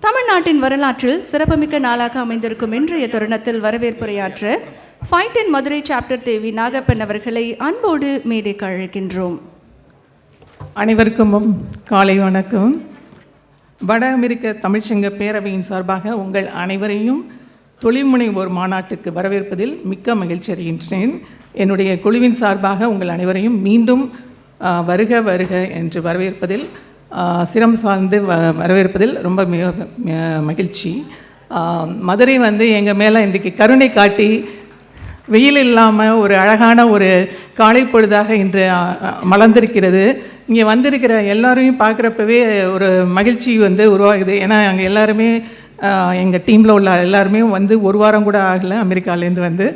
தமிழ்நாட்டின் வரலாற்றில் சிறப்புமிக்க நாளாக அமைந்திருக்கும் இன்றைய தருணத்தில் வரவேற்புரையாற்ற ஃபைட் மதுரை சாப்டர் தேவி நாகப்பன் அவர்களை அன்போடு மேடைக்கு அழைக்கின்றோம். அனைவருக்கும் காலை வணக்கம். வட அமெரிக்க தமிழ்ச்சங்க பேரவையின் சார்பாக உங்கள் அனைவரையும் தொழில்முனைவோர் மாநாட்டுக்கு வரவேற்பதில் மிக்க மகிழ்ச்சி அடைகின்றேன். என்னுடைய குழுவின் சார்பாக உங்கள் அனைவரையும் மீண்டும் வருக வருக என்று வரவேற்பதில் சிரம் சார்ந்து வரவேற்பதில் ரொம்ப மகிழ்ச்சி. மதுரை எங்கள் மேலே இன்றைக்கு கருணை காட்டி வெயில் இல்லாமல் ஒரு அழகான ஒரு காலை பொழுதாக இன்று மலர்ந்திருக்கிறது. இங்கே வந்திருக்கிற எல்லாரையும் பார்க்குறப்பவே ஒரு மகிழ்ச்சி உருவாகுது. ஏன்னா அங்கே எல்லாருமே எங்கள் டீமில் உள்ள எல்லாருமே ஒரு வாரம் கூட ஆகலை. அமெரிக்காவிலேருந்து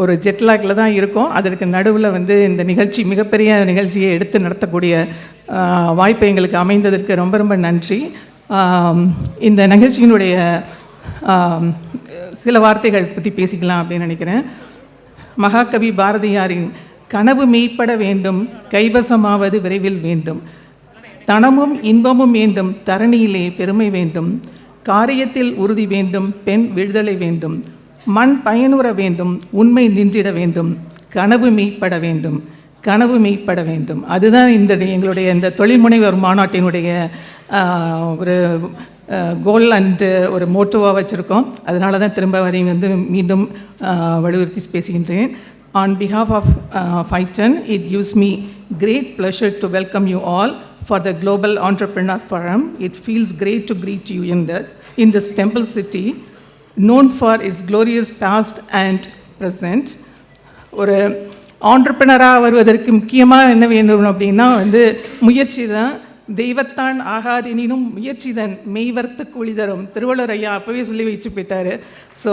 ஒரு ஜெட்லாகில் தான் இருக்கோம். அதற்கு நடுவில் இந்த நிகழ்ச்சி மிகப்பெரிய நிகழ்ச்சியை எடுத்து நடத்தக்கூடிய வாய்ப்பு எங்களுக்கு அமைந்ததற்கு ரொம்ப ரொம்ப நன்றி. இந்த நிகழ்ச்சியினுடைய சில வார்த்தைகள் பற்றி பேசிக்கலாம் அப்படின்னு நினைக்கிறேன். மகாகவி பாரதியாரின் கனவு மெய்ப்பட வேண்டும், கைவசமாவது விரைவில் வேண்டும், தனமும் இன்பமும் வேண்டும், தரணியிலே பெருமை வேண்டும், காரியத்தில் உறுதி வேண்டும், பெண் விடுதலை வேண்டும், மண் பயனுற வேண்டும், உண்மை நின்றிட வேண்டும், கனவு மெய்ப்பட வேண்டும், கனவு மெய்ப்பட வேண்டும். அதுதான் எங்களுடைய இந்த தொழில்முனைவர் மாநாட்டினுடைய ஒரு கோல் அண்டு ஒரு மோட்டோவாக வச்சுருக்கோம். அதனால தான் திரும்ப அதை மீண்டும் வலியுறுத்தி பேசுகின்றேன். On behalf of Fighten, it gives me great pleasure to welcome you all for the Global Entrepreneur Forum. It feels great to greet you in this temple city, known for its glorious past and present. ஒரு ஆண்டர்பிரனராக வருவதற்கு முக்கியமாக என்ன வேண்டும் அப்படின்னா முயற்சி தான். தெய்வத்தான் ஆகாதெனினும் முயற்சி தான் மெய்வர்த்து கூலி தரும். திருவள்ளுவர் ஐயா அப்போவே சொல்லி வச்சு போயிட்டார். So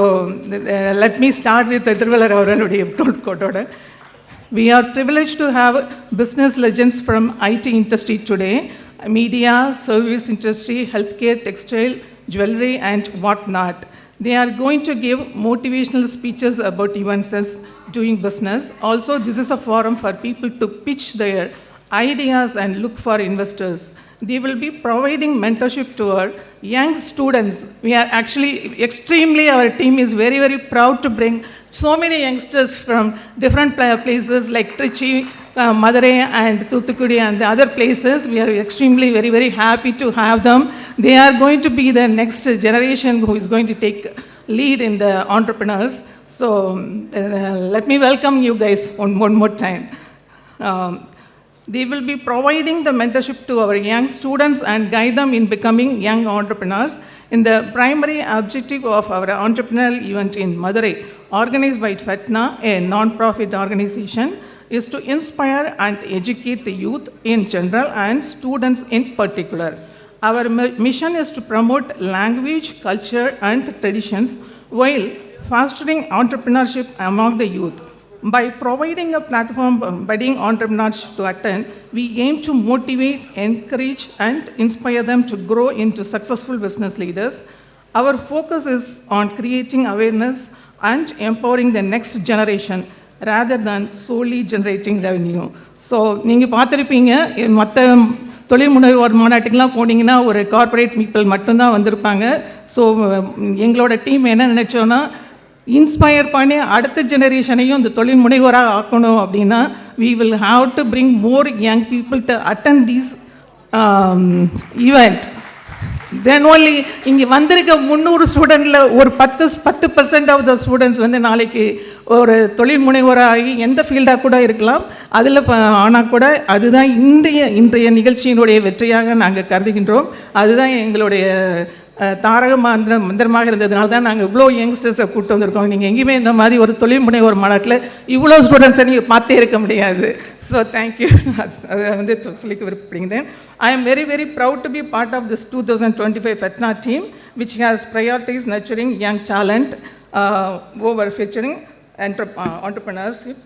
let me start with Thiruvalluvar அவர்களுடைய கோட்டோட. We are privileged to have business legends from IT industry today, media, service industry, healthcare, textile, jewelry and whatnot. They are going to give motivational speeches about events doing business. Also, this is a forum for people to pitch their ideas and look for investors. They will be providing mentorship to our young students. We are actually our team is very, very proud to bring so many youngsters from different places like Trichy, Madurai and Thoothukudi and the other places. We are extremely very, very happy to have them. They are going to be the next generation who is going to take lead in the entrepreneurs. So let me welcome you guys one more time. They will be providing the mentorship to our young students and guide them in becoming young entrepreneurs. In the primary objective of our entrepreneurial event in Madurai, organized by FETNA, a non-profit organization, is to inspire and educate the youth in general and students in particular. Our mission is to promote language, culture and traditions while fostering entrepreneurship among the youth. By providing a platform for budding entrepreneurs to attend, we aim to motivate, encourage and inspire them to grow into successful business leaders. Our focus is on creating awareness and empowering the next generation rather than solely generating revenue. So, நீங்கள் பார்த்துருப்பீங்க, மற்ற தொழில் முனைவோர் மாநாட்டுக்கெலாம் போனீங்கன்னா ஒரு corporate people மட்டும்தான் வந்திருப்பாங்க. So எங்களோட டீம் என்ன நினச்சோன்னா, இன்ஸ்பயர் பண்ணி அடுத்த ஜெனரேஷனையும் இந்த தொழில் முனைவோராக ஆக்கணும் அப்படின்னா we will have to bring more young people to attend these event. Then only இங்கே வந்திருக்க 300 ஸ்டூடெண்ட்டில் ஒரு 10% ஆஃப் த ஸ்டூடெண்ட்ஸ் நாளைக்கு ஒரு தொழில் முனைவோராகி எந்த ஃபீல்டாக கூட இருக்கலாம். அதில் ஆனால் கூட அதுதான் இன்றைய நிகழ்ச்சியினுடைய வெற்றியாக நாங்கள் கருதுகின்றோம். அதுதான் எங்களுடைய தாரக மந்திரமாக இருந்ததுனால தான் நாங்கள் இவ்வளோ யங்ஸ்டர்ஸை கூப்பிட்டு வந்திருக்கோம். நீங்கள் எங்கேயுமே இந்த மாதிரி ஒரு தொழில் முனைவோர் மாநாட்டில் இவ்வளோ ஸ்டூடெண்ட்ஸை நீங்கள் பார்த்தே இருக்க முடியாது. So thank you. அதை சொல்லிக்க விருப்பப்படுகிறேன். I am very, very proud to be part of this 2025 FETNA team, which has prioritized nurturing young talent over featuring entrepreneurship.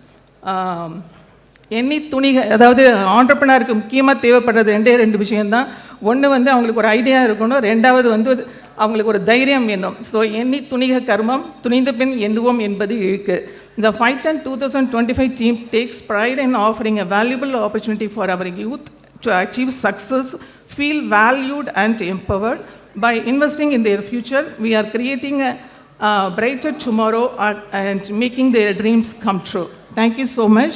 அதாவது ஆண்டர்பிரனருக்கு முக்கியமாக தேவைப்படுறது ரெண்டு விஷயம்தான். ஒன்று அவங்களுக்கு ஒரு ஐடியா இருக்கணும், ரெண்டாவது அவங்களுக்கு ஒரு தைரியம் வேணும். ஸோ எண்ணி துணிக கர்மம், துணிந்த பின் எண்ணுவோம் என்பது இழுக்கு. The Fighten 2025 team takes pride in offering a valuable opportunity for our youth to achieve success, feel valued and empowered. By investing in their future, we are creating a brighter tomorrow and making their dreams come true. Thank you so much.